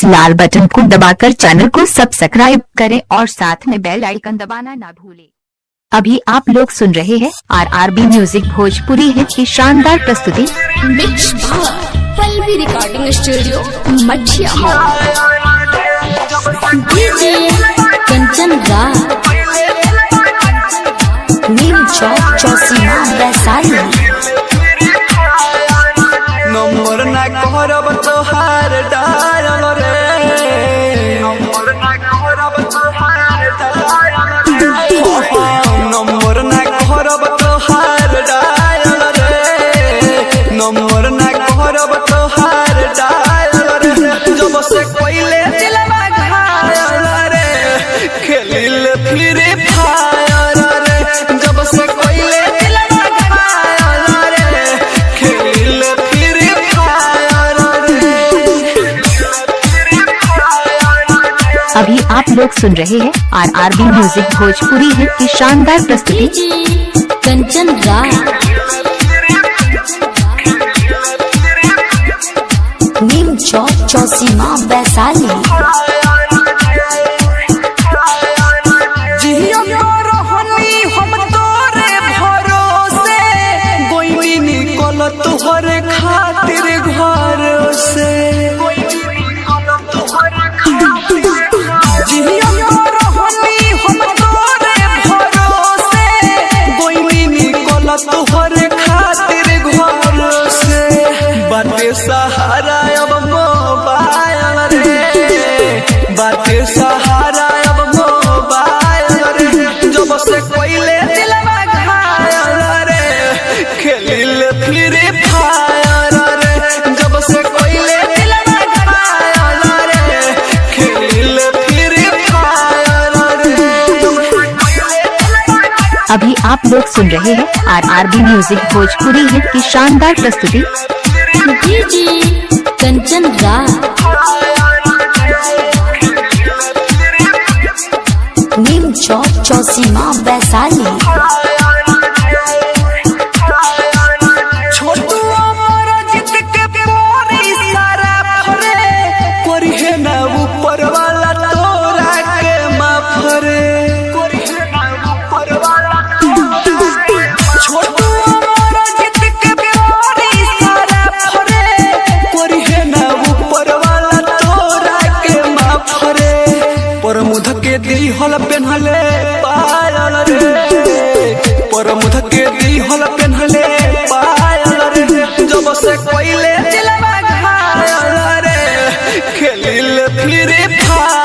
लाल button को दबाकर channel को सब्सक्राइब करें और साथ में बेल आइकन दबाना ना भूलें। अभी आप लोग सुन रहे हैं RRB म्यूजिक भोजपुरी हिट की शानदार प्रस्तुति। मिक्स पल्लवी रिकॉर्डिंग स्टूडियो मठिया डीजे कंचन राज नीम चौक चौसीमा वैशाली। नंबर ना कहरब तोहार डायल रे, नंबर ना कहरब तोहार डायल रे, नंबर ना कहरब तोहार डायल रे, नंबर ना कहरब तोहार डायल रे। जब से कोइले दिलवा घायल रे, खेलिल फ्री फायर रे। जब से कोइले दिलवा घायल रे, खेलिल फ्री फायर रे। अभी आप लोग सुन रहे हैं RRB म्यूजिक भोजपुरी हिट की शानदार प्रस्तुति। कंचन राज नीम चौक चौसीमा वैशाली। जिया रहनी हम तोरे भरोसे, गोइनी निकल तोहरे खातिर घर से। जिया रहनी हम तोरे भरोसे, गोइनी निकल तोहरे खातिर घर से। बाटे सहारा अब मोबाइल रे, बाटे सहारा अब मोबाइल रे। जब से कोइले दिलवा घायल रे, खेलिल फ्री फायर रे। जब से कोइले दिलवा घायल रे, खेलिल फ्री फायर रे। अभी आप लोग सुन रहे हैं RRB म्यूजिक भोजपुरी हिट की शानदार प्रस्तुति। डीजे कंचन राज नीम चौक चौसीमा वैशाली। छोटू अमर जित के पोरी सारा फरे, कोरिहे ना ऊपर वाला तोरा के माफरे। छोटू अमर जित के पोरी सारा फरे, कोरिहे ना ऊपर वाला तोरा के माफरे। परमुध के दिहल पेन्हले पायल रे, परमुध के दिहल पेन्हले पायल रे। जब से कोइले दिलवा घायल रे, खेलिल फ्री फायर।